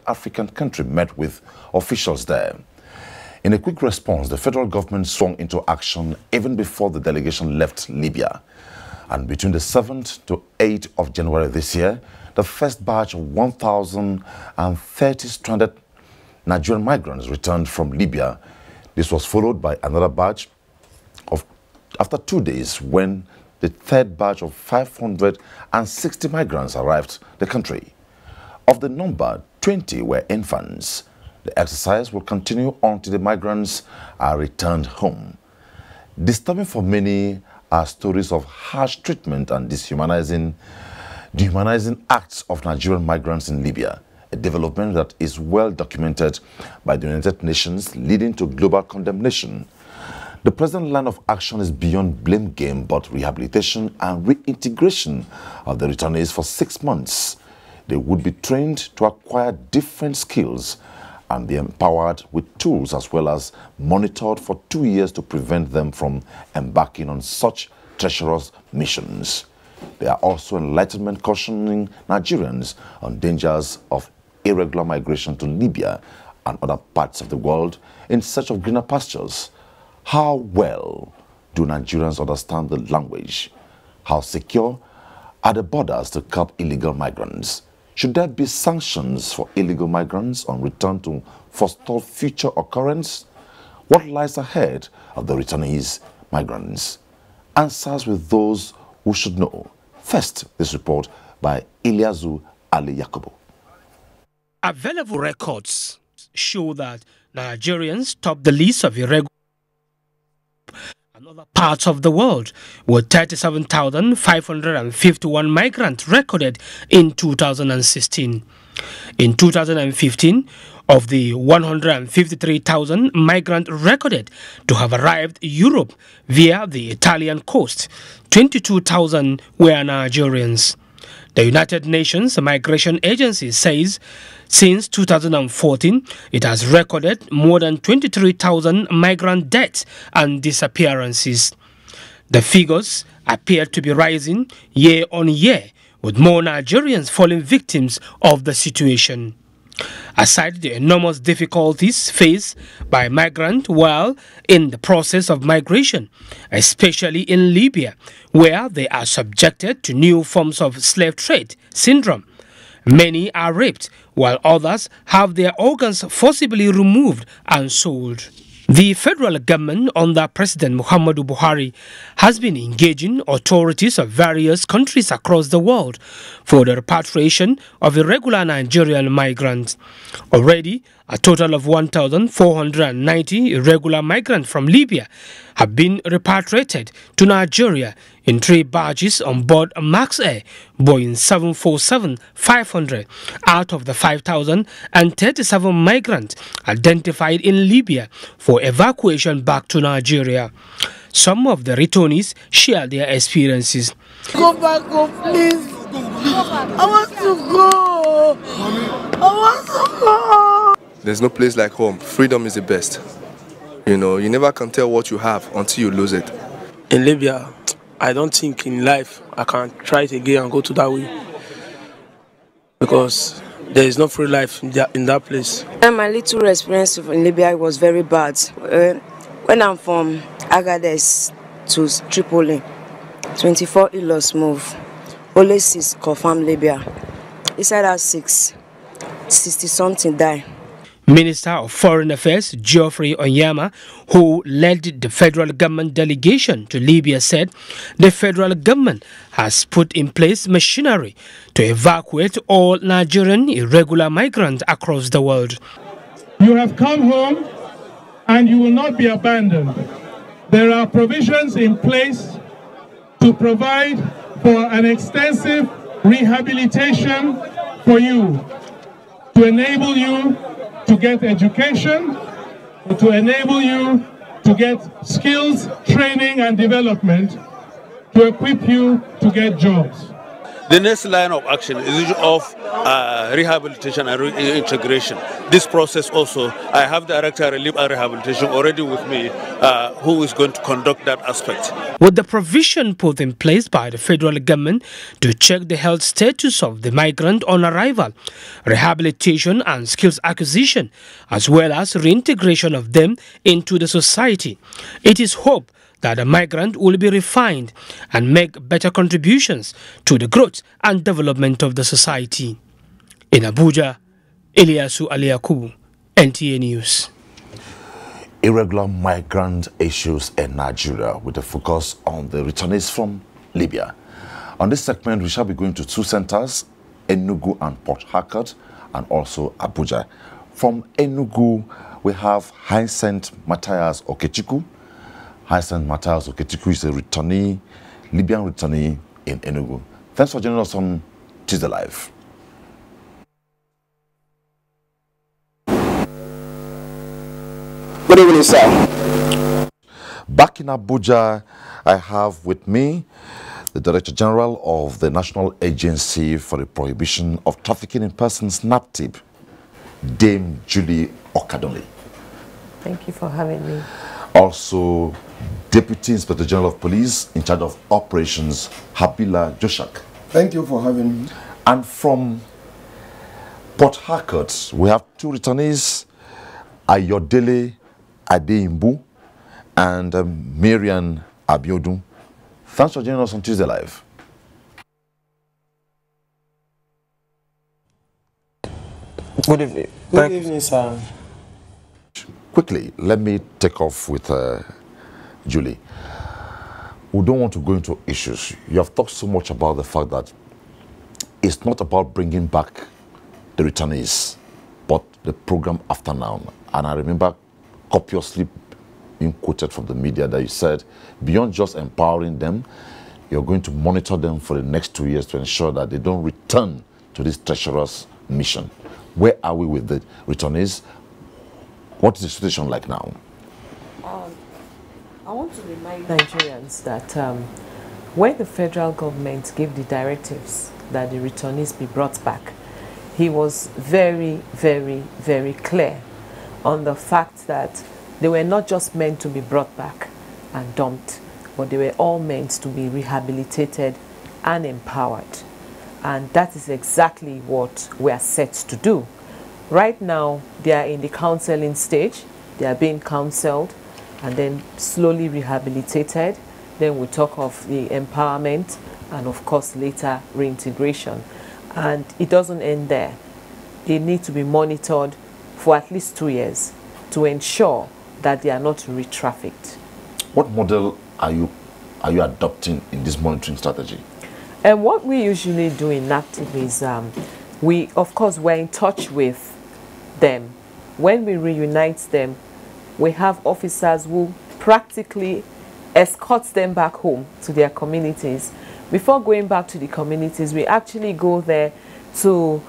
African country met with officials there. In a quick response, the federal government swung into action even before the delegation left Libya. And between the 7th to 8th of January this year, the first batch of 1,030 stranded Nigerian migrants returned from Libya. This was followed by another batch after 2 days when the third batch of 560 migrants arrived the country. Of the number, 20 were infants. The exercise will continue until the migrants are returned home. Disturbing for many are stories of harsh treatment and dehumanizing acts of Nigerian migrants in Libya, a development that is well documented by the United Nations, leading to global condemnation. The present line of action is beyond blame game, but rehabilitation and reintegration of the returnees for 6 months. They would be trained to acquire different skills and be empowered with tools, as well as monitored for 2 years to prevent them from embarking on such treacherous missions. There are also enlightenment cautioning Nigerians on dangers of irregular migration to Libya and other parts of the world in search of greener pastures. How well do Nigerians understand the language? How secure are the borders to curb illegal migrants? Should there be sanctions for illegal migrants on return to forestall future occurrence? What lies ahead of the returnees migrants? Answers with those who should know. First, this report by Ilyasu Ali Yakubu. Available records show that Nigerians top the list of irregular and other parts of the world, with 37,551 migrants recorded in 2016. In 2015, of the 153,000 migrants recorded to have arrived Europe via the Italian coast, 22,000 were Nigerians. The United Nations Migration Agency says since 2014, it has recorded more than 23,000 migrant deaths and disappearances. The figures appear to be rising year on year, with more Nigerians falling victims of the situation. Aside the enormous difficulties faced by migrants while in the process of migration, especially in Libya, where they are subjected to new forms of slave trade syndrome, many are raped, while others have their organs forcibly removed and sold. The federal government under President Muhammadu Buhari has been engaging authorities of various countries across the world for the repatriation of irregular Nigerian migrants. Already, a total of 1,490 irregular migrants from Libya have been repatriated to Nigeria in 3 barges on board Max Air Boeing 747-500 out of the 5,037 migrants identified in Libya for evacuation back to Nigeria. Some of the returnees share their experiences. Go back home, please. I want to go. I want to go. There's no place like home. Freedom is the best. You know, you never can tell what you have until you lose it. In Libya, I don't think in life I can try it again and go to that way. Because there is no free life in that place. My little experience in Libya was very bad. When I'm from Agadez to Tripoli, 24 in-laws move. Only 6 confirmed Libya. Inside that 6, 60-something die. Minister of Foreign Affairs Geoffrey Onyema, who led the federal government delegation to Libya, said the federal government has put in place machinery to evacuate all Nigerian irregular migrants across the world. You have come home and you will not be abandoned. There are provisions in place to provide for an extensive rehabilitation for you, to enable you to get education, to enable you to get skills, training and development, to equip you to get jobs. The next line of action is of rehabilitation and reintegration. This process also, I have Director Relief and Rehabilitation already with me, who is going to conduct that aspect. With the provision put in place by the federal government to check the health status of the migrant on arrival, rehabilitation and skills acquisition, as well as reintegration of them into the society, it is hoped that the migrant will be refined and make better contributions to the growth and development of the society. In Abuja, Ilyasu Aliaku, NTA News. Irregular migrant issues in Nigeria with a focus on the returnees from Libya. On this segment, we shall be going to two centers, Enugu and Port Harcourt, and also Abuja. From Enugu, we have Hyacinth Matthias Okechukwu. Hyacinth Matthias Okechukwu is a returnee, Libyan returnee in Enugu. Thanks for joining us on Tuesday Live. Good evening, sir. Back in Abuja, I have with me the Director General of the National Agency for the Prohibition of Trafficking in Persons, NAPTIP, Dame Julie Okadole. Thank you for having me. Also, Deputy Inspector General of Police in charge of operations, Habila Joshak. Thank you for having me. And from Port Harcourt, we have two returnees, Ayodele Adeimbu and Marian Abiodun. Thanks for joining us on Tuesday Live. Good evening. Good evening, sir. Quickly, let me take off with Julie. We don't want to go into issues. You have talked so much about the fact that it's not about bringing back the returnees, but the program after now. And I remember copiously being quoted from the media that you said, beyond just empowering them, you're going to monitor them for the next 2 years to ensure that they don't return to this treacherous mission. Where are we with the returnees? What is the situation like now? I want to remind Nigerians that when the federal government gave the directives that the returnees be brought back, he was very, very, very clear on the fact that they were not just meant to be brought back and dumped, but they were all meant to be rehabilitated and empowered. And that is exactly what we are set to do. Right now, they are in the counseling stage. They are being counseled and then slowly rehabilitated. Then we talk of the empowerment and, of course, later reintegration. And it doesn't end there. They need to be monitored for at least 2 years to ensure that they are not re-trafficked. What model are you adopting in this monitoring strategy? And what we usually do in NAPTIP is we're in touch with them. When we reunite them, we have officers who practically escort them back home to their communities. Before going back to the communities, we actually go there to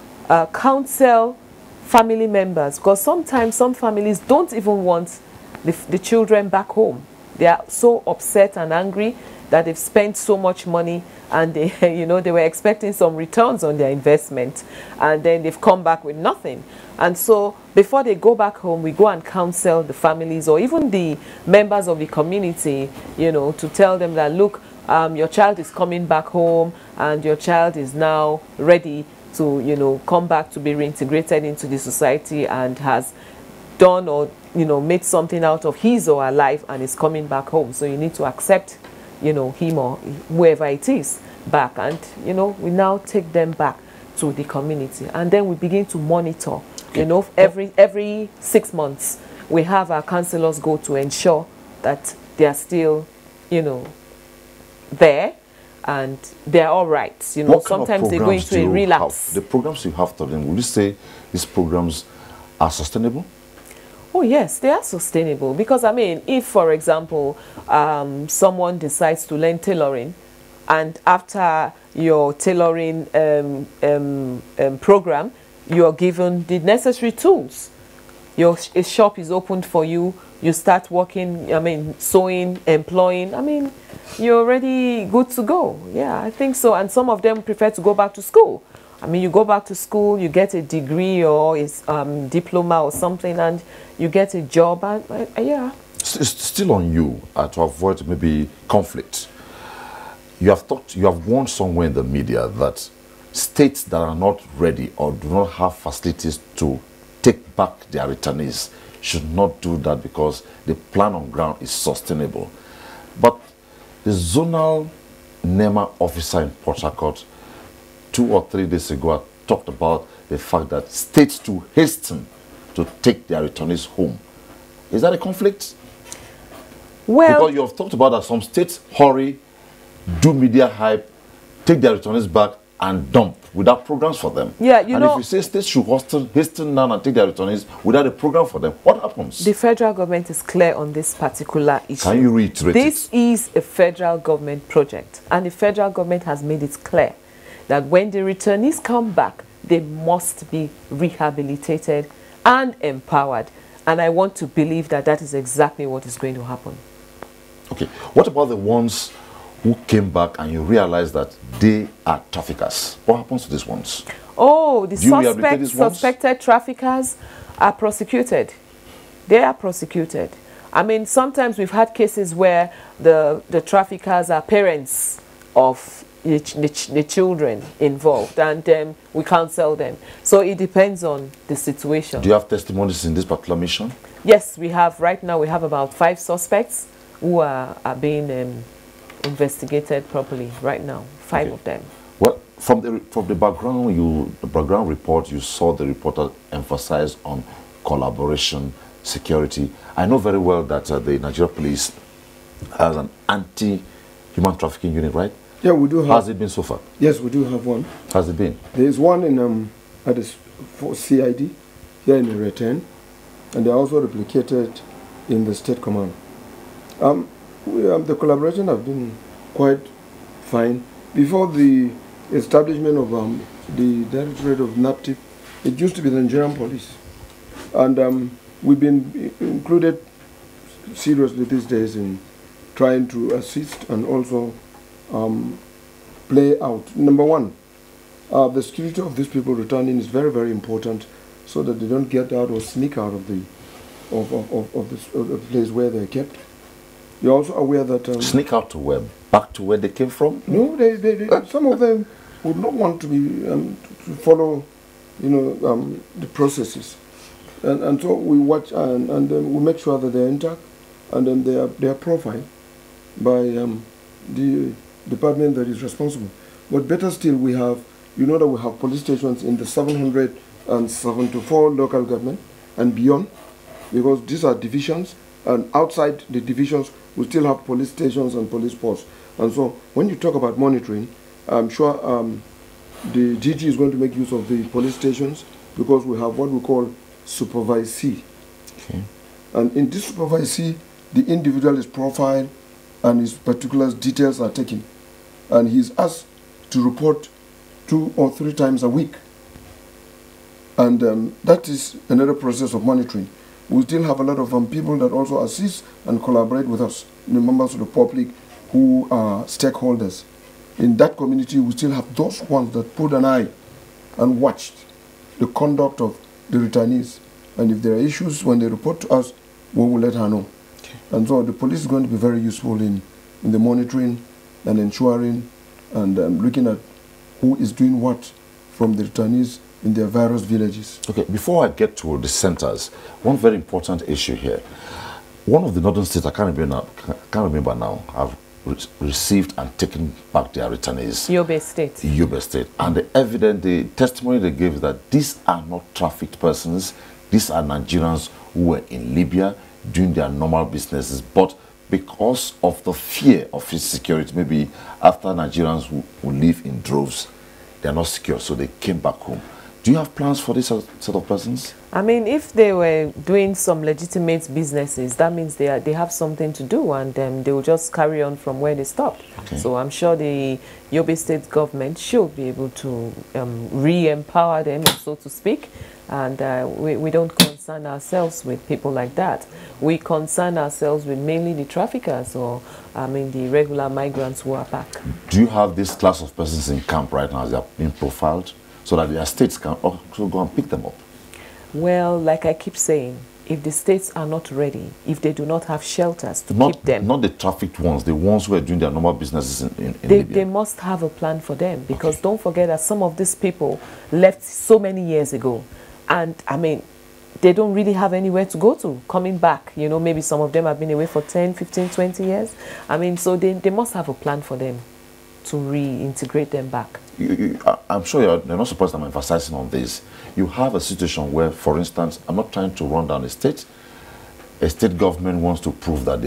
counsel family members, because sometimes some families don't even want the children back home. They are so upset and angry that they've spent so much money and they, they were expecting some returns on their investment, and then they've come back with nothing. And so before they go back home, we go and counsel the families or even the members of the community, to tell them that, look, your child is coming back home and your child is now ready to, come back to be reintegrated into the society and has done or, made something out of his or her life and is coming back home. So you need to accept, him or whoever it is back. And, we now take them back to the community. And then we begin to monitor, every 6 months, we have our counselors go to ensure that they are still, there and they're all right. Sometimes they go into a relapse. The programs you have for them, would you say these programs are sustainable? Oh yes, they are sustainable, because if, for example, someone decides to learn tailoring, and after your tailoring program, you are given the necessary tools. A shop is opened for you you start working, I mean, sewing, employing, I mean, you're already good to go. Yeah, I think so. And some of them prefer to go back to school. I mean, you go back to school, you get a degree or a diploma or something, and you get a job. And yeah. It's still on you to avoid maybe conflict. You have warned somewhere in the media that states that are not ready or do not have facilities to take back their returnees should not do that because the plan on ground is sustainable. But the zonal NEMA officer in Port Harcourt 2 or 3 days ago talked about the fact that states to hasten to take their returnees home. Is that a conflict? Well, because you have talked about that some states hurry, do media hype, take their returnees back and dump without programs for them. Yeah, you know, if you say states should hasten now and take their returnees without a program for them, what happens? The federal government is clear on this particular issue. Can you reiterate This is a federal government project, and the federal government has made it clear that when the returnees come back, they must be rehabilitated and empowered. And I want to believe that that is exactly what is going to happen. Okay, what about the ones who came back and you realize that they are traffickers? What happens to these ones? Oh, the suspected traffickers are prosecuted. They are prosecuted. I mean, sometimes we've had cases where the traffickers are parents of the children involved, and we counsel them. So it depends on the situation. Do you have testimonies in this particular mission? Yes, we have. Right now we have about 5 suspects who are being investigated properly right now. 5 of them. Well, from the background report, you saw the reporter emphasize on collaboration, security. I know very well that the Nigeria Police has an anti-human trafficking unit, right? Yeah, we do have. How has it been so far? Yes, we do have one. Has it been? There is one in at the CID here in Return, and they are also replicated in the State Command. The collaboration has been quite fine. Before the establishment of the Directorate of NAPTIP, it used to be the Nigerian Police, and we've been included seriously these days in trying to assist and also play out. Number one, the security of these people returning is very, very important, so that they don't get out or sneak out of the place where they're kept. You're also aware that sneak out to where? Back to where they came from? No, some of them would not want to be to follow, the processes, and so we watch and we make sure that they're intact, and then they are profiled by the department that is responsible. But better still, we have, that we have police stations in the 774 local government and beyond, because these are divisions, and outside the divisions we still have police stations and police posts. And so when you talk about monitoring, I'm sure the DG is going to make use of the police stations, because we have what we call supervisee. Okay. And in this supervisee, the individual is profiled and his particular details are taken, and he's asked to report 2 or 3 times a week. And that is another process of monitoring. We still have a lot of people that also assist and collaborate with us, the members of the public who are stakeholders. In that community, we still have those ones that put an eye and watched the conduct of the returnees. And if there are issues, when they report to us, we will let her know. Okay. And so the police is going to be very useful in the monitoring and ensuring and looking at who is doing what from the returnees in their various villages. Okay, before I get to the centers, one very important issue here. One of the northern states, I can't remember now, have received and taken back their returnees. Yobe State. Yobe State. And the testimony they gave is that these are not trafficked persons. These are Nigerians who were in Libya doing their normal businesses, but because of the fear of insecurity, maybe after Nigerians who live in droves, they are not secure, so they came back home. Do you have plans for this set of persons? I mean, if they were doing some legitimate businesses, that means they have something to do, and they will just carry on from where they stopped. Okay. So I'm sure the Yobe State government should be able to re-empower them, so to speak, And we don't concern ourselves with people like that. We concern ourselves with mainly the traffickers or, the irregular migrants who are back. Do you have this class of persons in camp right now as they are being profiled so that their states can also go and pick them up? Well, like I keep saying, if the states are not ready, if they do not have shelters to keep them... Not the trafficked ones, the ones who are doing their normal businesses in Libya. They must have a plan for them, because don't forget that some of these people left so many years ago. And, they don't really have anywhere to go to, coming back. You know, maybe some of them have been away for 10, 15, 20 years. So they must have a plan for them to reintegrate them back. I'm sure you're not surprised I'm emphasizing on this. You have a situation where, for instance, I'm not trying to run down a state government wants to prove that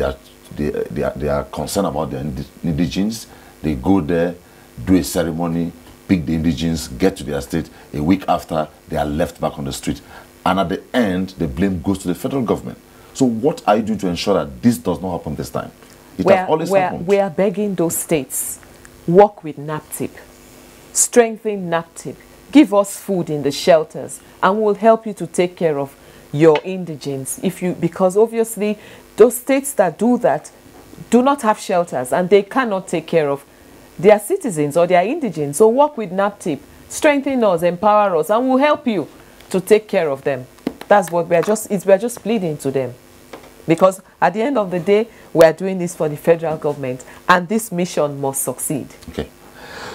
they are concerned about the indigenes. They go there, do a ceremony, pick the indigenes, get to their state. A week after, they are left back on the street. And at the end, the blame goes to the federal government. So what are you doing to ensure that this does not happen this time? It has always happened. We are begging those states, work with NAPTIP, strengthen NAPTIP, give us food in the shelters, and we'll help you to take care of your indigents. Because obviously, those states that do that do not have shelters, and they cannot take care of their citizens or their indigents. So work with NAPTIP, strengthen us, empower us, and we'll help you to take care of them. That's what we are just pleading to them. Because at the end of the day, we are doing this for the federal government, and this mission must succeed. Okay.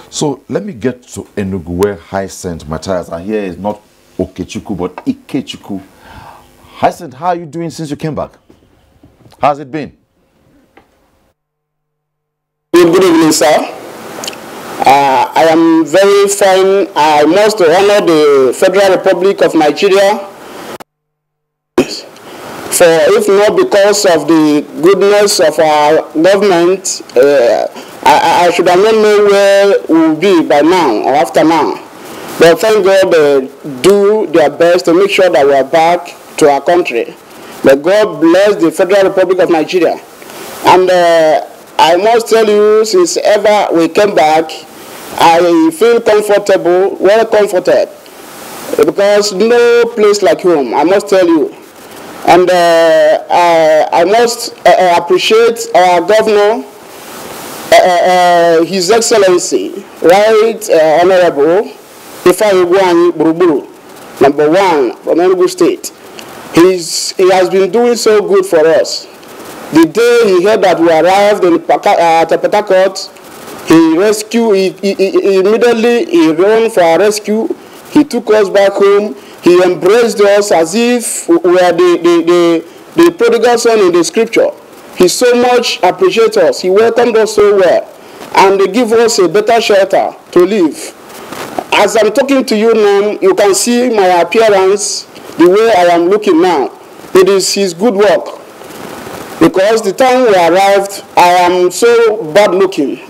So let me get to Enugu, where Hyacinth Matthias, and here is not Okechukwu, but Ikechukwu. Hyacinth, how are you doing since you came back? How's it been? Good evening, sir. I am very fine. I must honor the Federal Republic of Nigeria. For if not because of the goodness of our government, I should have not known where we will be by now or after now. But thank God they do their best to make sure that we are back to our country. But God bless the Federal Republic of Nigeria. And I must tell you, since ever we came back, I feel comfortable, well comforted, because no place like home, I must tell you. And I must appreciate our governor, His Excellency, Right Honorable Ifeanyi Buruburu, #1 from Enugu State. He has been doing so good for us. The day he heard that we arrived in Port Harcourt, he immediately ran for our rescue. He took us back home. He embraced us as if we were the prodigal son in the scripture. He so much appreciates us. He welcomed us so well. And they give us a better shelter to live. As I'm talking to you now, you can see my appearance, the way I am looking now. It is his good work. Because the time we arrived, I am so bad looking.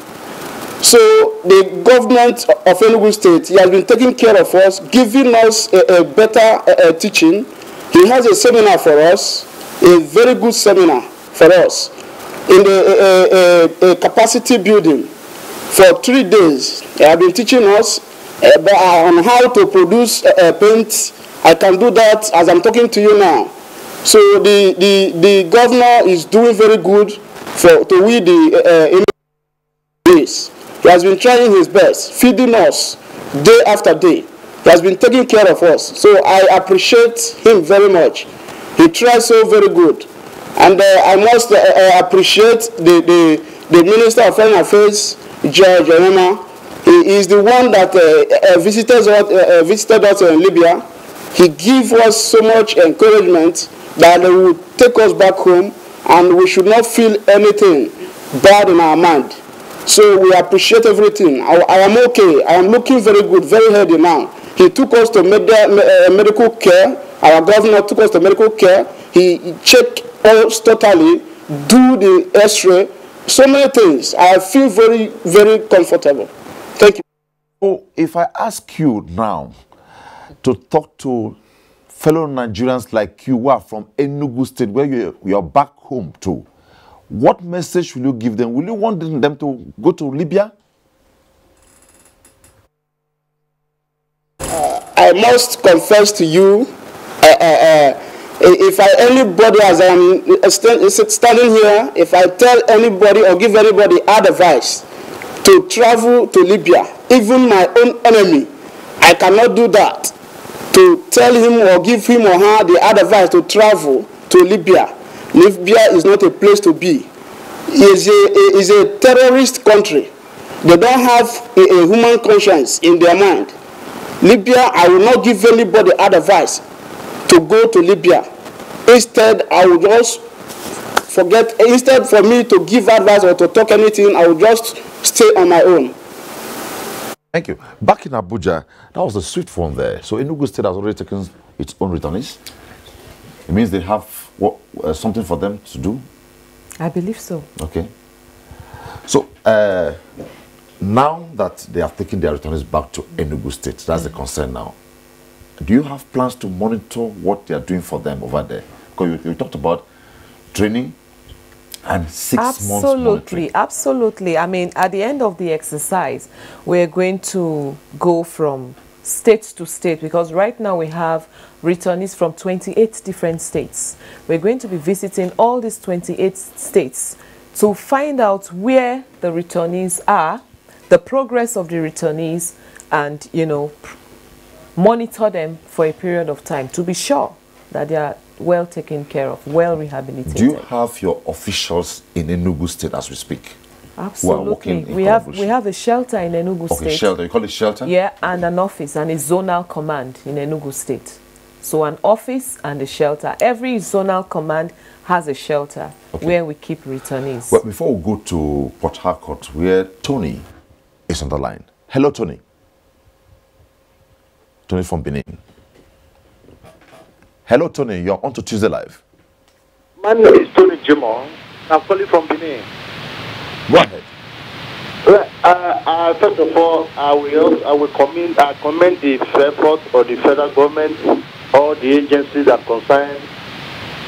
So the government of Enugu State, he has been taking care of us, giving us a better teaching. He has a seminar for us, a very good seminar for us, in a capacity building for 3 days. He has been teaching us on how to produce paint. I can do that as I'm talking to you now. So the governor is doing very good to we the days. He has been trying his best, feeding us day after day. He has been taking care of us. So I appreciate him very much. He tries so very good. And I must appreciate the Minister of Foreign Affairs, George Onema. He is the one that visited us in Libya. He gives us so much encouragement that he will take us back home, and we should not feel anything bad in our mind. So we appreciate everything. I am okay. I am looking very good, very healthy now. He took us to medical care. Our governor took us to medical care. He checked us totally, do the X-ray, so many things. I feel very, very comfortable. Thank you. So if I ask you now to talk to fellow Nigerians like you who are from Enugu State, where you're back home to, what message will you give them? Will you want them to go to Libya? I I must confess to you, if anybody, as I'm standing here, if I tell anybody or give anybody advice to travel to Libya, even my own enemy, I cannot do that. To tell him or give him or her the advice to travel to Libya. Libya is not a place to be. It is a terrorist country. They don't have a human conscience in their mind. Libya, I will not give anybody advice to go to Libya. Instead, I will just forget. Instead for me to give advice or to talk anything, I will just stay on my own. Thank you. Back in Abuja, that was the sweet one there. So Enugu State has already taken its own returnees. It means they have something for them to do. I believe so. Okay. So now that they have taken their returnees back to Enugu State, that's the concern now. Do you have plans to monitor what they are doing for them over there? Because you talked about training and 6 months monitoring. Absolutely. I mean, at the end of the exercise, we're going to go from state to state, because right now we have returnees from 28 different states. We're going to be visiting all these 28 states to find out where the returnees are, the progress of the returnees, and, you know, monitor them for a period of time to be sure that they are well taken care of, well rehabilitated. Do you have your officials in Enugu State as we speak? Absolutely. We have a shelter in Enugu State. Okay, shelter. You call it shelter? Yeah, and an office and a zonal command in Enugu State. So an office and a shelter. Every zonal command has a shelter where we keep returnees. Well, before we go to Port Harcourt, where Tony is on the line. Hello, Tony. Tony from Benin. Hello, Tony. You're on to Tuesday Live. My name is Tony Jimon. I'm calling from Benin. Go ahead. First of all, I will commend the effort of the federal government, all the agencies that concern,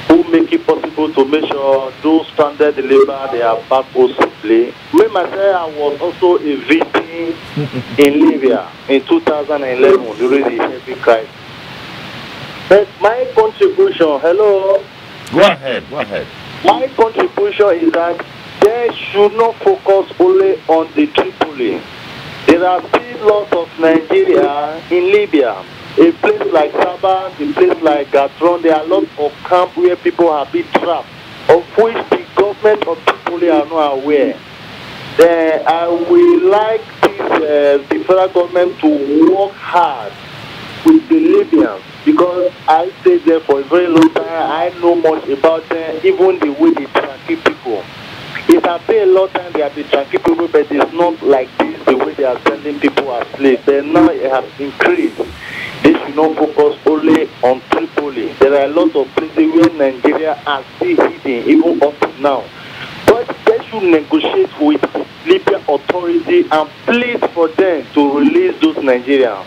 who make it possible to make sure those stranded labor they are back home safely. Me myself, I was also a victim in Libya in 2011 during the heavy crisis. But my contribution, hello. Go ahead. My contribution is that they should not focus only on the Tripoli. There are still lots of Nigeria in Libya. A place like Sabah, a place like Gatron, there are lots of camps where people have been trapped, of which the government of Tripoli are not aware. I will like the federal government to work hard with the Libyans, because I stayed there for a very long time. I know much about them, even the way they tranquil people. It has been a lot of time they have been tranquil people, but it's not like this, the way they are sending people as slaves. But now it has increased. They should not focus only on Tripoli. There are a lot of places where Nigeria are still hidden, even up to now. But they should negotiate with Libyan authority and plead for them to release those Nigerians.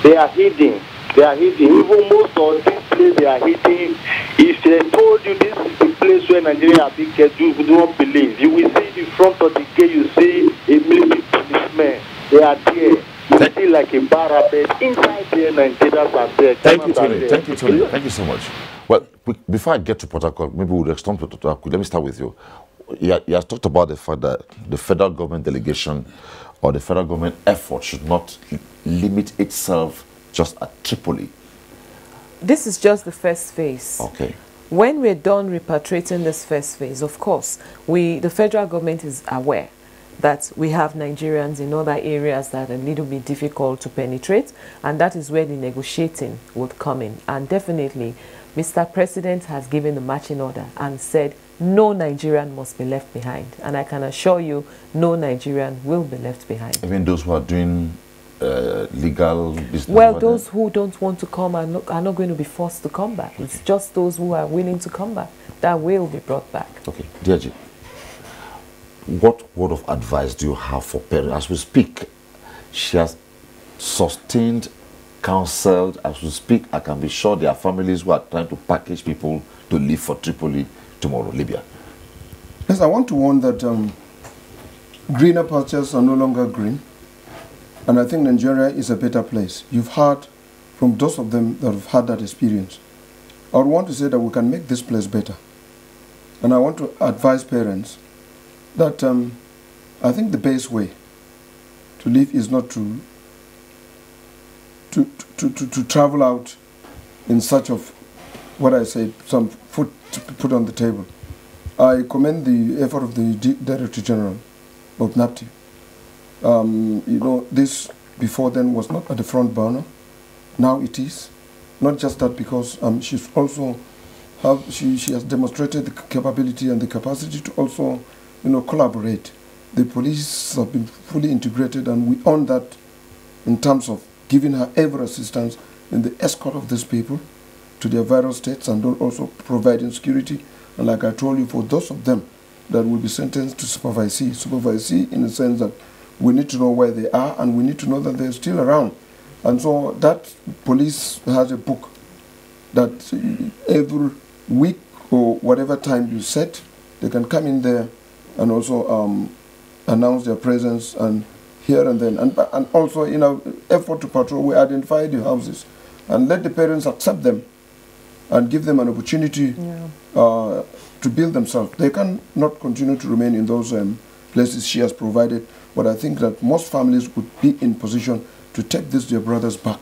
They are hidden. Even most of these places they are hidden. If they told you this is the place where Nigeria are being kept, you would not believe. You will see in front of the gate, you see a military policeman. They are there. You see like a barricade inside there. Nigerians are there. Thank you, Tony. Thank you so much. Well, before I get to Port Harcourt, maybe we'll extend to Port Harcourt. Let me start with you. You has talked about the fact that the federal government delegation or the federal government effort should not limit itself just at Tripoli. This is just the first phase. Okay. When we're done repatriating this first phase, of course, the federal government is aware that we have Nigerians in other areas that are a little bit difficult to penetrate, and that is where the negotiating would come in. And definitely, Mr. President has given the marching order and said no Nigerian must be left behind. And I can assure you, no Nigerian will be left behind. Even those who are doing legal business? Well, those who don't want to come are not going to be forced to come back. Okay. It's just those who are willing to come back that will be brought back. Okay. Deji, what word of advice do you have for parents? As we speak, she has sustained, counseled. As we speak, I can be sure there are families who are trying to package people to leave for Tripoli tomorrow, Libya. Yes, I want to warn that greener pastures are no longer green. And I think Nigeria is a better place. You've heard from those of them that have had that experience. I would want to say that we can make this place better. And I want to advise parents that I think the best way to live is not to travel out in search of what I say, some food to put on the table. I commend the effort of the Director General of NAPTI. You know, this before then was not at the front burner. Now it is. Not just that, because she's also she has demonstrated the capability and the capacity to also, you know, collaborate. The police have been fully integrated, and we own that in terms of giving her every assistance in the escort of these people to their various states, and also providing security. And like I told you, for those of them that will be sentenced to supervisee in the sense that we need to know where they are, and we need to know that they're still around. And so that police has a book that every week or whatever time you set, they can come in there and also announce their presence and here and then. And also in our effort to patrol, we identify the houses and let the parents accept them and give them an opportunity to build themselves. They can not continue to remain in those places she has provided, but I think that most families would be in position to take these their brothers back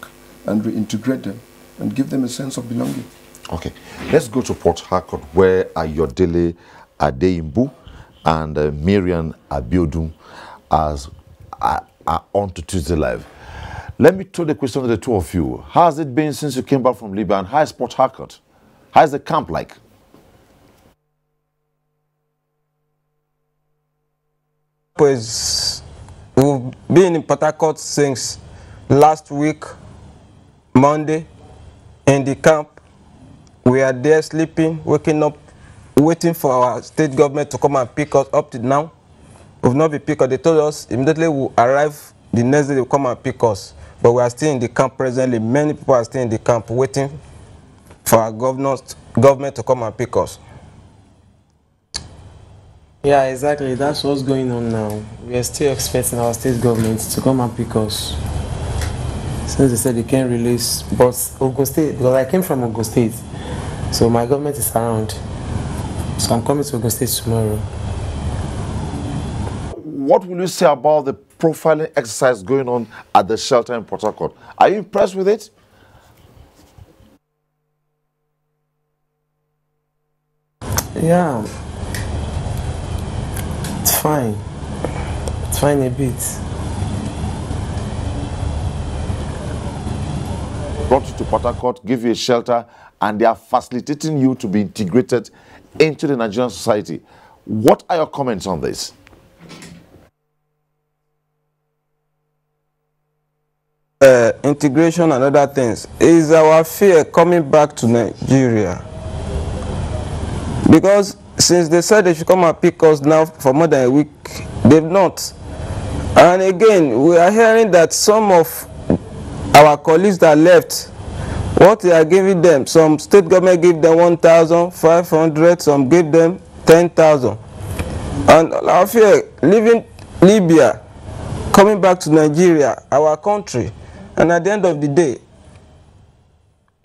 and reintegrate them and give them a sense of belonging. Okay, let's go to Port Harcourt, where Ayodele Adeimbu and Miriam Abiodun are on to Tuesday Live. Let me throw the question to the two of you. How has it been since you came back from Libya, and how is Port Harcourt? How is the camp like? Pues, we've been in Port Harcourt since last week, Monday, in the camp. We are there sleeping, waking up, waiting for our state government to come and pick us. Up to now, we've not been picked up. They told us immediately we'll arrive, the next day they'll come and pick us. But we are still in the camp presently. Many people are still in the camp waiting for our government to come and pick us. Yeah, exactly. That's what's going on now. We are still expecting our state government to come and pick us. Since they said they can't release, but Ogun State, because I came from Ogun State, so my government is around. So I'm coming to Ogun State tomorrow. What will you say about the profiling exercise going on at the shelter in Port Harcourt? Are you impressed with it? Yeah. It's fine. It's fine a bit. Brought you to Port Harcourt, give you a shelter, and they are facilitating you to be integrated into the Nigerian society. What are your comments on this? Integration and other things is our fear coming back to Nigeria, because since they said they should come and pick us now for more than a week, they've not. And again, we are hearing that some of our colleagues that left, what they are giving them, some state government give them 1,500, some give them 10,000. And our fear, leaving Libya, coming back to Nigeria, our country, and at the end of the day,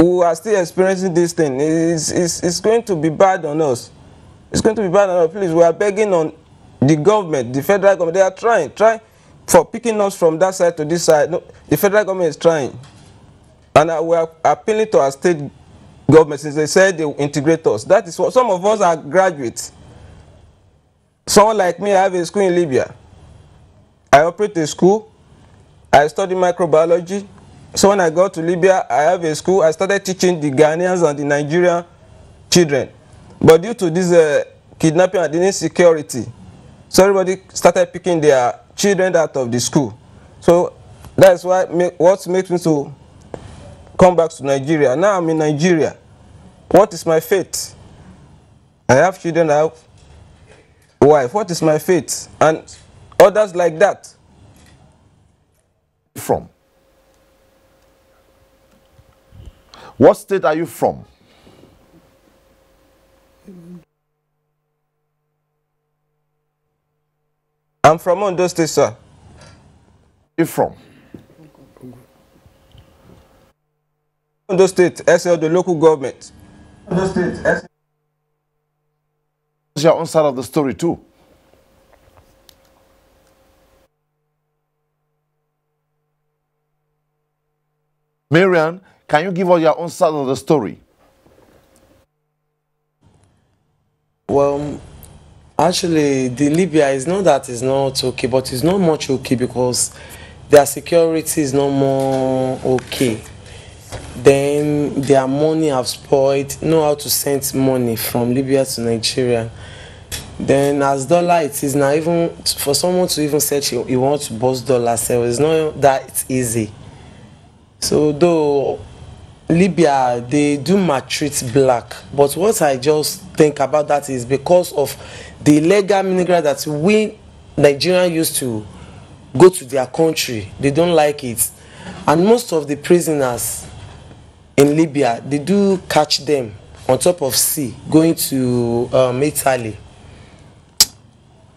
we are still experiencing this thing. It's going to be bad on us. It's going to be bad on us. Please, we are begging on the government, the federal government. They are trying for picking us from that side to this side. No, the federal government is trying. And we are appealing to our state government, since they said they will integrate us. That is what some of us are graduates. Someone like me, I have a school in Libya. I operate a school. I study microbiology. So when I got to Libya, I have a school. I started teaching the Ghanaians and the Nigerian children. But due to this kidnapping and the insecurity, so everybody started picking their children out of the school. So that's why what makes me to come back to Nigeria. Now I'm in Nigeria. What is my fate? I have children, I have a wife. What is my fate? And others like that. From? What state are you from? I'm from Ondo State, sir. You from? Ondo State, SL, the local government. Ondo State, SL. Your own side of the story too. Marian, can you give us your own side of the story? Well, actually, the Libya is not that it's not okay, but it's not much okay because their security is not more okay. Then their money have spoiled, know how to send money from Libya to Nigeria. Then as dollar it is now, even for someone to even say he wants to bust dollar, so it's not that easy. So though Libya, they do maltreat black, but what I just think about that is because of the illegal immigrants that we Nigerians used to go to their country, they don't like it. And most of the prisoners in Libya, they do catch them on top of sea going to Italy.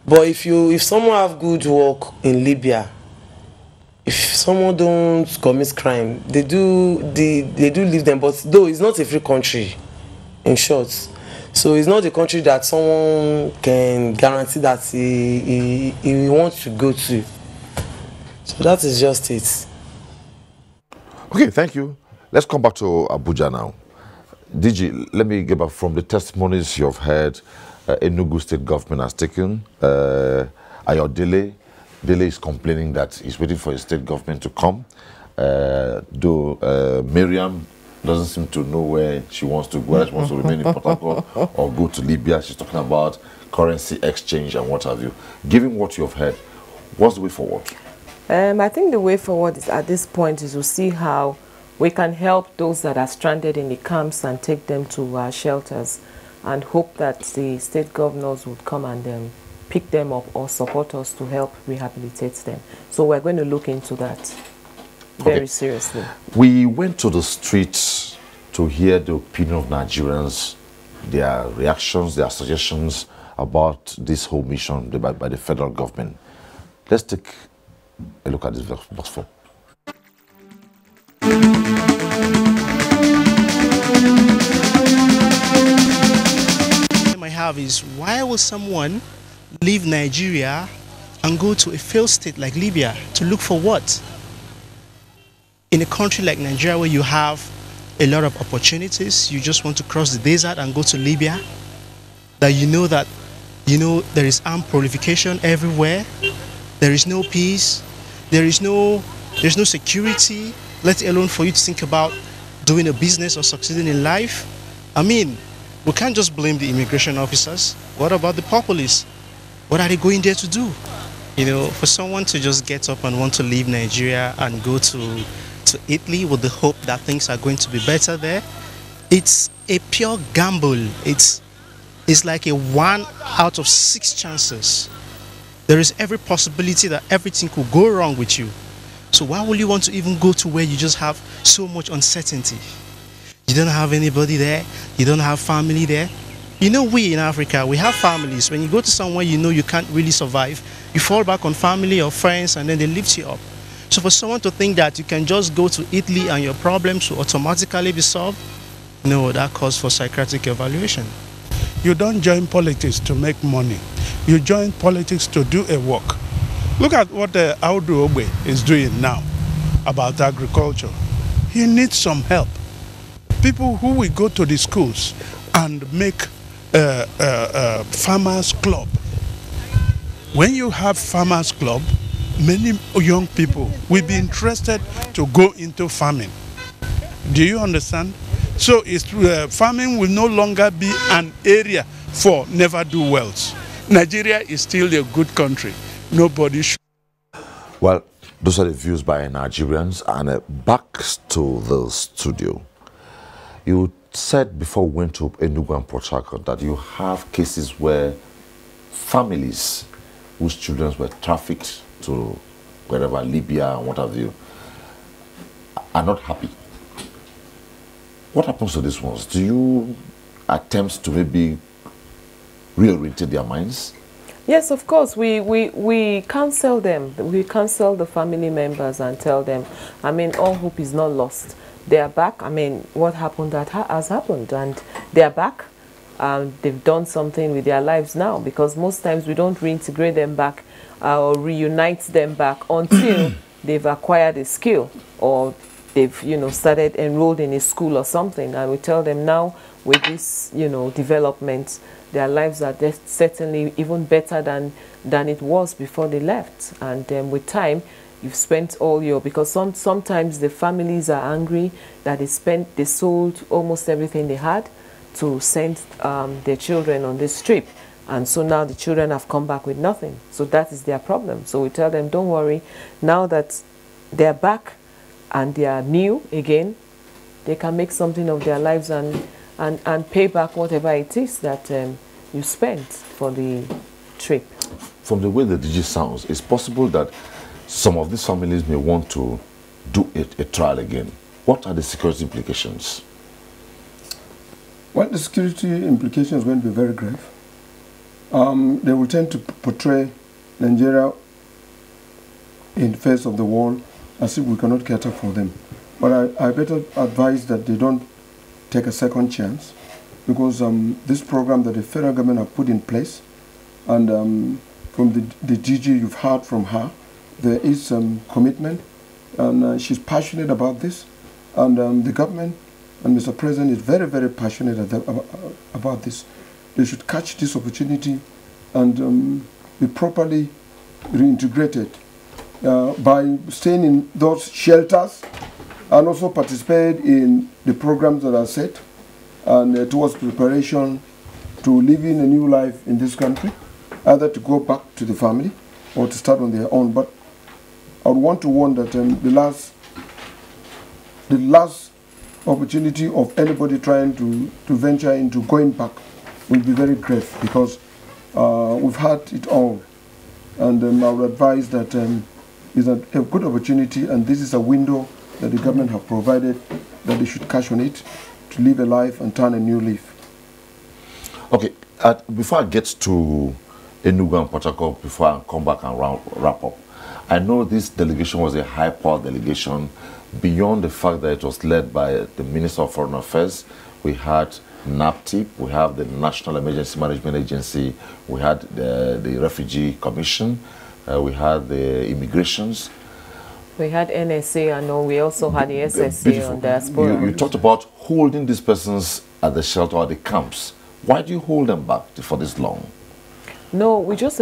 But if someone have good work in Libya, if someone don't commit crime, they do leave them. But though it's not a free country, in short, so it's not a country that someone can guarantee that he wants to go to. So that is just it. Okay, thank you. Let's come back to Abuja now. DG, let me get back from the testimonies you've heard. Enugu state government has taken. Ayodele is complaining that he's waiting for his state government to come. Though Miriam doesn't seem to know where she wants to go, whether she wants to remain in Port Harcourt or go to Libya. She's talking about currency exchange and what have you. Given what you've heard, what's the way forward? I think the way forward is at this point is to see how we can help those that are stranded in the camps and take them to our shelters, and hope that the state governors would come and pick them up or support us to help rehabilitate them. So we're going to look into that very seriously. We went to the streets to hear the opinion of Nigerians, their reactions, their suggestions about this whole mission by the federal government. Let's take a look at this box 4. I have is, why will someone leave Nigeria and go to a failed state like Libya to look for what? In a country like Nigeria where you have a lot of opportunities, you just want to cross the desert and go to Libya, that you know there is armed proliferation everywhere, there is no peace, there's no security, let alone for you to think about doing a business or succeeding in life. I mean, we can't just blame the immigration officers. What about the populace? What are they going there to do? You know, for someone to just get up and want to leave Nigeria and go to Italy with the hope that things are going to be better there, it's a pure gamble. It's like a 1 out of 6 chances. There is every possibility that everything could go wrong with you. So why would you want to even go to where you just have so much uncertainty? You don't have anybody there, you don't have family there. You know, we in Africa, we have families. When you go to somewhere you know you can't really survive, you fall back on family or friends and then they lift you up. So for someone to think that you can just go to Italy and your problems will automatically be solved, no, that calls for psychiatric evaluation. You don't join politics to make money. You join politics to do a work. Look at what Audu Ogbe is doing now about agriculture. He needs some help. People who will go to the schools and make a farmers club. When you have farmers club, many young people will be interested to go into farming. Do you understand? So farming will no longer be an area for never-do-wells. Nigeria is still a good country. Nobody should. Well, those are the views by Nigerians. And back to the studio. You said before we went to Enugu and Port Harcourt that you have cases where families whose children were trafficked to wherever, Libya and what have you, are not happy. What happens to these ones? Do you attempt to maybe reorientate their minds? Yes, of course. We counsel them. We counsel the family members and tell them, I mean, all hope is not lost. they are back. I mean, what happened that has happened, and they are back. They've done something with their lives now, because most times we don't reintegrate them back or reunite them back until they've acquired a skill, or they've, you know, started enrolled in a school or something. And we tell them now, with this, you know, development, their lives are certainly even better than it was before they left. And with time, you've spent all your, because sometimes the families are angry that they sold almost everything they had to send their children on this trip. And so now the children have come back with nothing. So that is their problem. So we tell them, don't worry, now that they're back and they are new again, they can make something of their lives and pay back whatever it is that you spent for the trip. From the way the DG sounds, it's possible that some of these families may want to do a trial again. What are the security implications? Well, the security implications are going to be very grave. They will tend to portray Nigeria in the face of the world as if we cannot cater for them. But I better advise that they don't take a second chance, because this program that the federal government have put in place, and from the DG you've heard from her, there is some commitment, and she's passionate about this, and the government and Mr. President is very, very passionate about this. They should catch this opportunity and be properly reintegrated by staying in those shelters, and also participate in the programs that are set and towards preparation to living a new life in this country, either to go back to the family or to start on their own. But I would want to warn that the last opportunity of anybody trying to venture into going back will be very grave, because we've had it all. And I would advise that it's a good opportunity, and this is a window that the government have provided, that they should cash on it to live a life and turn a new leaf. Okay, before I get to Enugu and Port Harcourt, before I come back and wrap up, I know this delegation was a high-power delegation. Beyond the fact that it was led by the Minister of Foreign Affairs, we had NAPTIP, we have the National Emergency Management Agency, we had the Refugee Commission, we had the Immigrations. We had NSA, and we also had the SSA on diaspora. You talked about holding these persons at the shelter or the camps. Why do you hold them back for this long? No, we just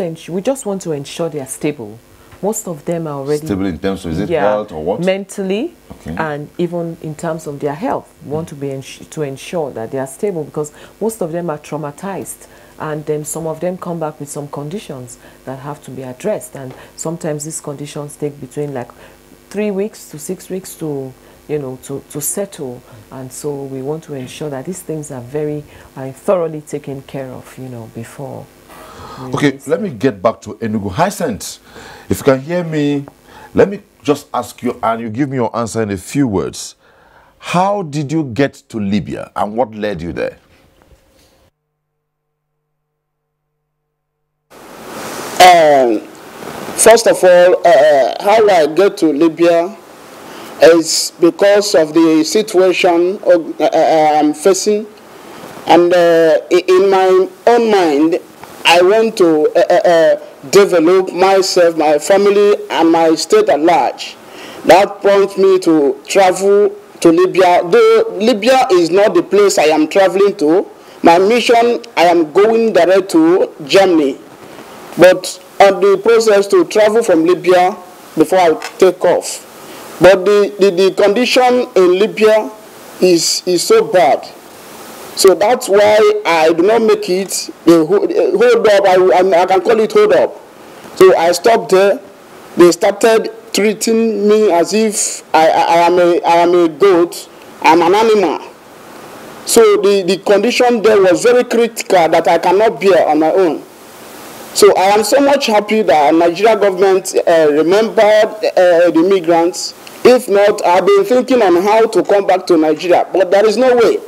want to ensure they are stable. Most of them are already stable in terms of, is it health or what? Mentally, okay. And even in terms of their health. We want to ensure that they are stable, because most of them are traumatized, and then some of them come back with some conditions that have to be addressed, and sometimes these conditions take between like 3 weeks to 6 weeks to, you know, to settle. And so we want to ensure that these things are very thoroughly taken care of, you know, before. Okay, let me get back to Enugu. Hyacinth, if you can hear me, let me just ask you, and you give me your answer in a few words. How did you get to Libya, and what led you there? First of all, how I get to Libya is because of the situation I'm facing, and in my own mind, I want to develop myself, my family, and my state at large. That prompts me to travel to Libya. Though Libya is not the place I am traveling to, my mission, I am going direct to Germany. But on the process to travel from Libya before I take off. But the condition in Libya is so bad. So that's why I do not make it a hold up. I can call it hold up. So I stopped there. They started treating me as if I am a goat. I'm an animal. So the condition there was very critical that I cannot bear on my own. So I am so much happy that Nigeria government remembered the migrants. If not, I've been thinking on how to come back to Nigeria, but there is no way.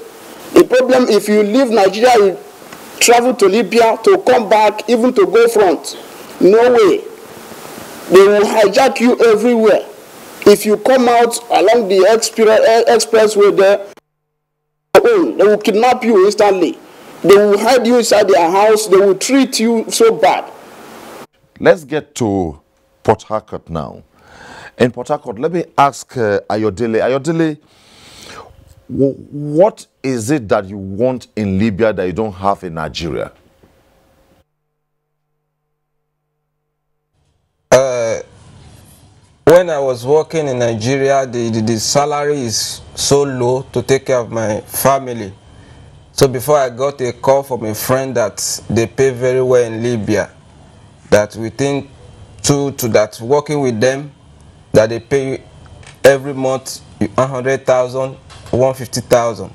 The problem, if you leave Nigeria, you travel to Libya, to come back, even to go front, no way. They will hijack you everywhere. If you come out along the expressway there, they will kidnap you instantly. They will hide you inside their house. They will treat you so bad. Let's get to Port Harcourt now. In Port Harcourt, let me ask Ayodele. Ayodele, what is it that you want in Libya that you don't have in Nigeria? When I was working in Nigeria, the salary is so low to take care of my family. So before I got a call from a friend that they pay very well in Libya, that within that working with them, that they pay every month 100,000, 150,000,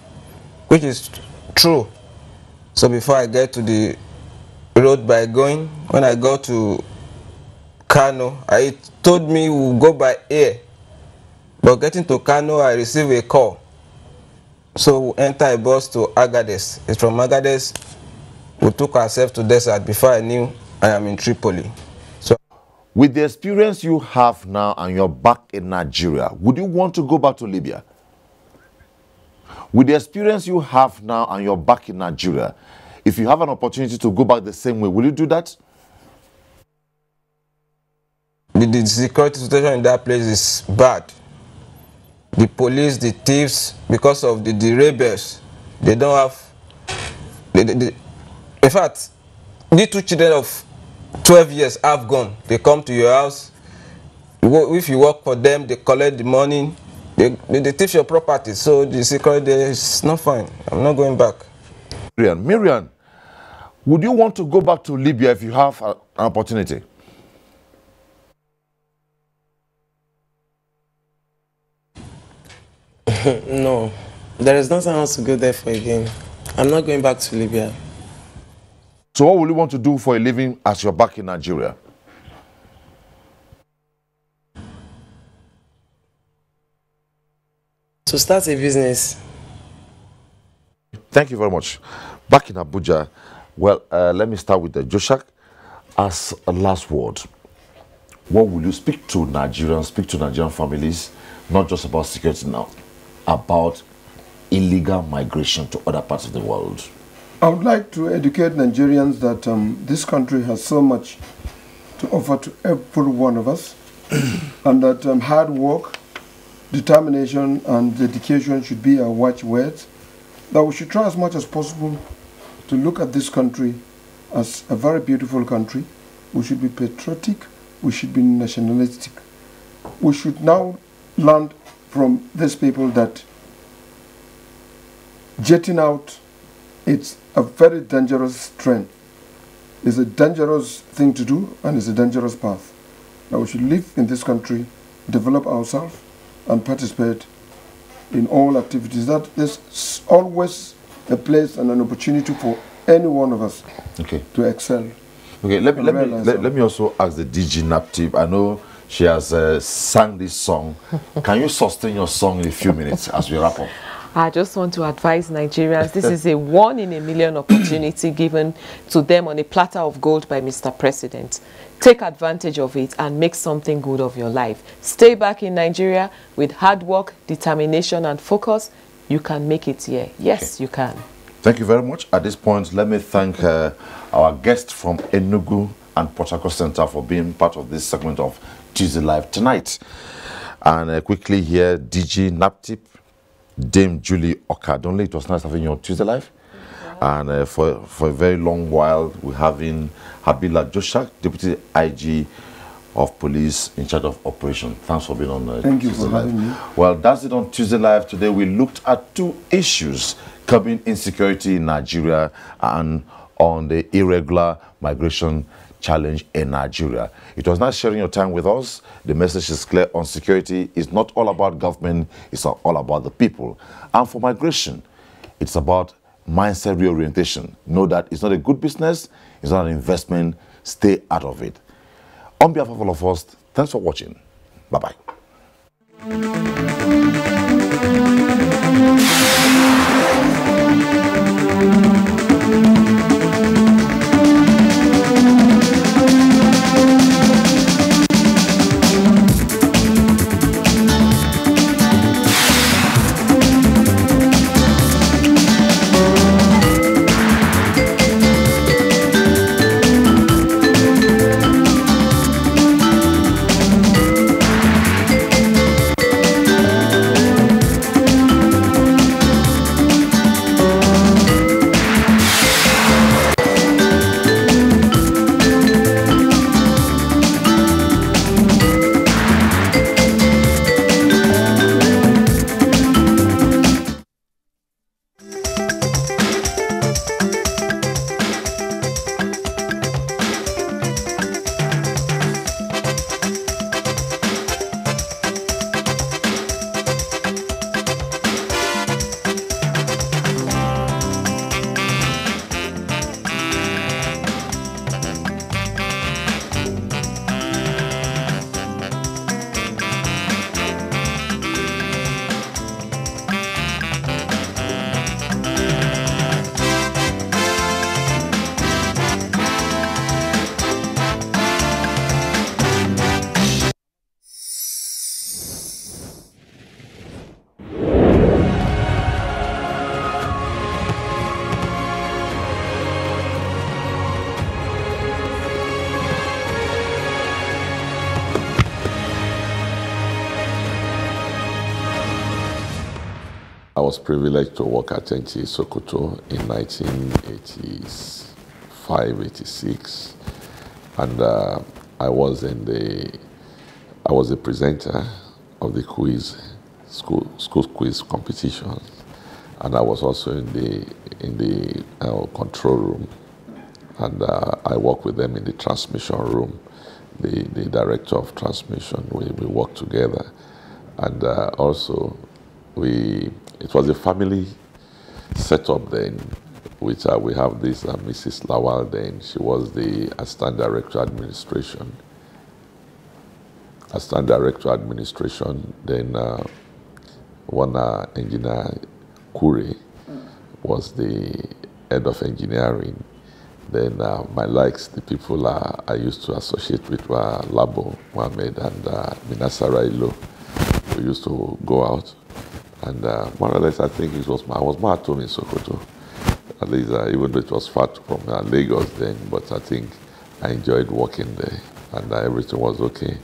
which is true. So before I get to the road by going, when I go to Kano, I told me we'll go by air, but getting to Kano, I received a call. So we enter a bus to Agadez. It's from Agadez, we took ourselves to desert. Before I knew, I am in Tripoli. So, with the experience you have now and you're back in Nigeria, would you want to go back to Libya? With the experience you have now and you're back in Nigeria, if you have an opportunity to go back the same way, will you do that? The security situation in that place is bad. The police, the thieves, because of the rebels, they don't have... in fact, the two children of 12 years have gone. They come to your house. If you work for them, they collect the money. They thief your property. So the security there is not fine. I'm not going back. Miriam, would you want to go back to Libya if you have an opportunity? No, there is nothing else to go there for again. I'm not going back to Libya. So what will you want to do for a living as you're back in Nigeria? To start a business. Thank you very much. Back in Abuja, well, let me start with the Joshak. As a last word, what will you speak to Nigerians, speak to Nigerian families, not just about security now, about illegal migration to other parts of the world? I would like to educate Nigerians that this country has so much to offer to every one of us, and that hard work, determination, and dedication should be our watchwords, that we should try as much as possible to look at this country as a very beautiful country. We should be patriotic, we should be nationalistic. We should now learn from these people that jetting out, it's a very dangerous trend. It's a dangerous thing to do, and it's a dangerous path. Now we should live in this country, develop ourselves, and participate in all activities. That is always a place and an opportunity for any one of us to excel. Okay, let me also ask the DG Naptip. I know she has sang this song. Can you sustain your song in a few minutes as we wrap up? I just want to advise Nigerians, this is a one-in-a-million opportunity given to them on a platter of gold by Mr. President. Take advantage of it and make something good of your life. Stay back in Nigeria with hard work, determination, and focus. You can make it here. Yes, you can. Thank you very much. At this point, let me thank our guest from Enugu and Port Harcourt Center for being part of this segment of Tuesday Live tonight. And quickly here, DG Naptip, Dame Julie Okadonle. It was nice having you on Tuesday Live. And for a very long while, we're having Habila Joshak, Deputy IG of Police in charge of operation. Thanks for being on Thank you Tuesday for Live. having me. Well, that's it on Tuesday Live. Today we looked at two issues: curbing insecurity in Nigeria and on the irregular migration challenge in Nigeria. It was nice sharing your time with us. The message is clear on security. It's not all about government, it's all about the people. And for migration, it's about mindset reorientation. Know that it's not a good business, it's not an investment. Stay out of it. On behalf of all of us, thanks for watching. Bye-bye. was privileged to work at NTA Sokoto in 1985, 86, and I was a presenter of the school quiz competition, and I was also in the control room, and I worked with them in the transmission room. The director of transmission, we worked together, and also it was a family setup then, which we have this Mrs. Lawal then. She was the assistant director administration. Then one engineer Kure was the head of engineering. Then my likes, the people I used to associate with were Labo Mohammed and Minasara Ilo. We used to go out, and more or less I think I was more at home in Sokoto. At least even though it was far from Lagos then, but I think I enjoyed working there, and everything was okay.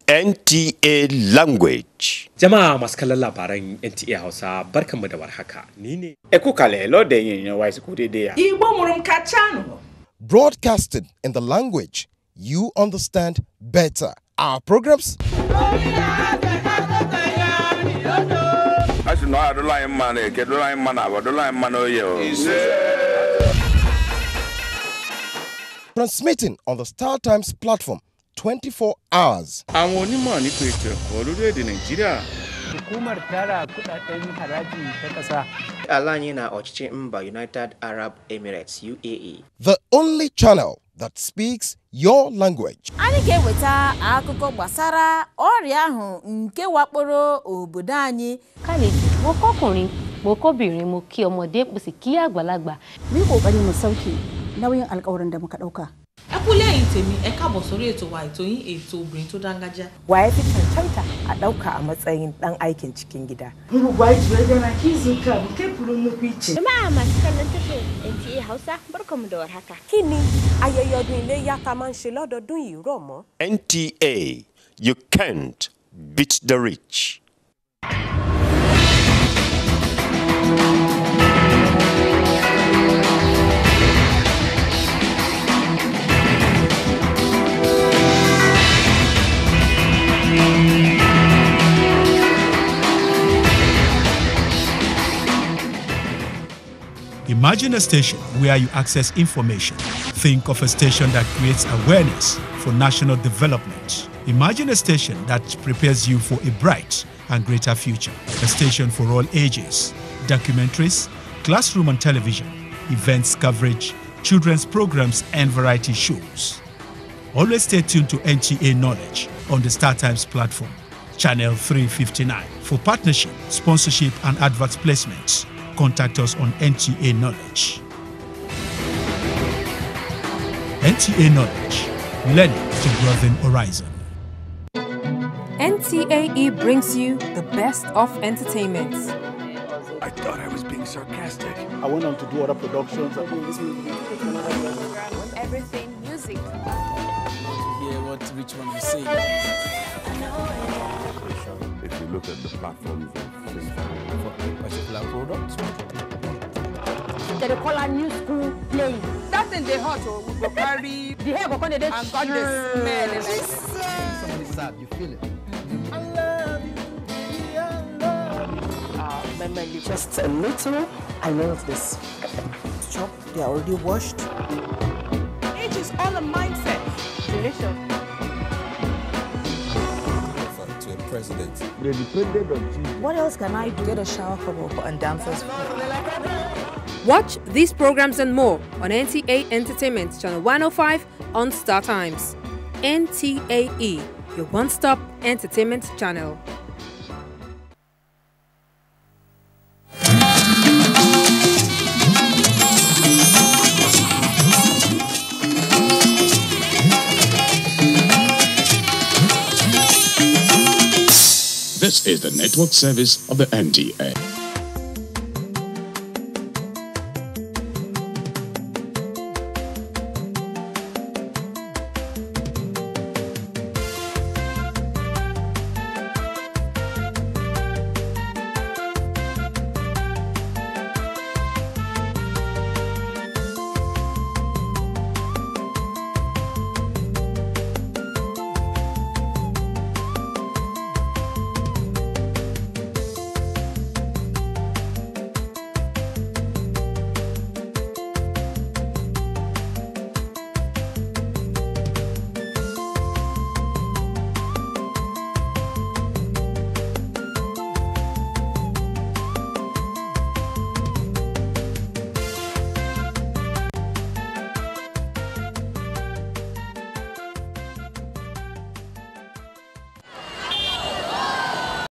NTA Language. Jama'a masu kallon labaran NTA Hausa barkanmu da warhaka. Ni ne Ekukale lo da yin yawa su kude da. Igbo murum kachano. Broadcasted in the language you understand better. Our programs transmitting on the Star Times platform 24 hours. Àwọn onímọ̀ nípa ètò ẹ̀kọ́ lórílẹ̀-èdè Nàìjíríà. Hukumar tara kudaden haraji ta ƙasa. Alanye na ọchịchị mba United Arab Emirates UAE. The only channel that speaks your language. Anyị ga-eweta akụkọ gbasara ọrịa ahụ nke wakporo obodo anyị. Kálejì, mo kọ́kùnrin, mo kóbìnrin, mo kí ọmọdé, mo sì kí àgbàlagbà. Mu yi kokari mu sauke nauyin alƙawarin da muka ɗauka. Ẹ kú lẹ́yìn tèmi, ẹ káàbọ̀ sórí ètò wa ètò yín ètò obìnrin tó dángájá. Waye fi cancanta a ɗauka a matsayin ɗan aikin cikin gida. Jama'a masu kallon tashar NTA Hausa barkamu da warhaka. Kí ni ayẹyẹ ọdún iléyá tá máa ń ṣe lọ́dọọdún yìí rọ̀ mọ́? NTA, you can't beat the rich. Imagine a station where you access information. Think of a station that creates awareness for national development. Imagine a station that prepares you for a bright and greater future. A station for all ages. Documentaries, classroom and television, events coverage, children's programs and variety shows. Always stay tuned to NTA Knowledge on the Star Times platform. Channel 359. For partnership, sponsorship and advert placements, contact us on NTA Knowledge. NTA Knowledge, learning to broaden horizon. NTAE brings you the best of entertainment. I thought I was being sarcastic. I went on to do other productions. Everything music. Hear what which one you say. If you look at the platforms of Facebook for a particular product, They call a new school playing. That thing they hot or we go carry The hair go come dey and got the smell. Somebody sad, you feel it. Just a little. I know this. Chop, they are already washed. It is all a mindset. Delicious. to a president. They depended on Jesus. What else can I do? Get a shower couple and dancers. Watch these programs and more on NTA Entertainment Channel 105 on Star Times. NTAE, your one-stop entertainment channel. This is the network service of the NTA.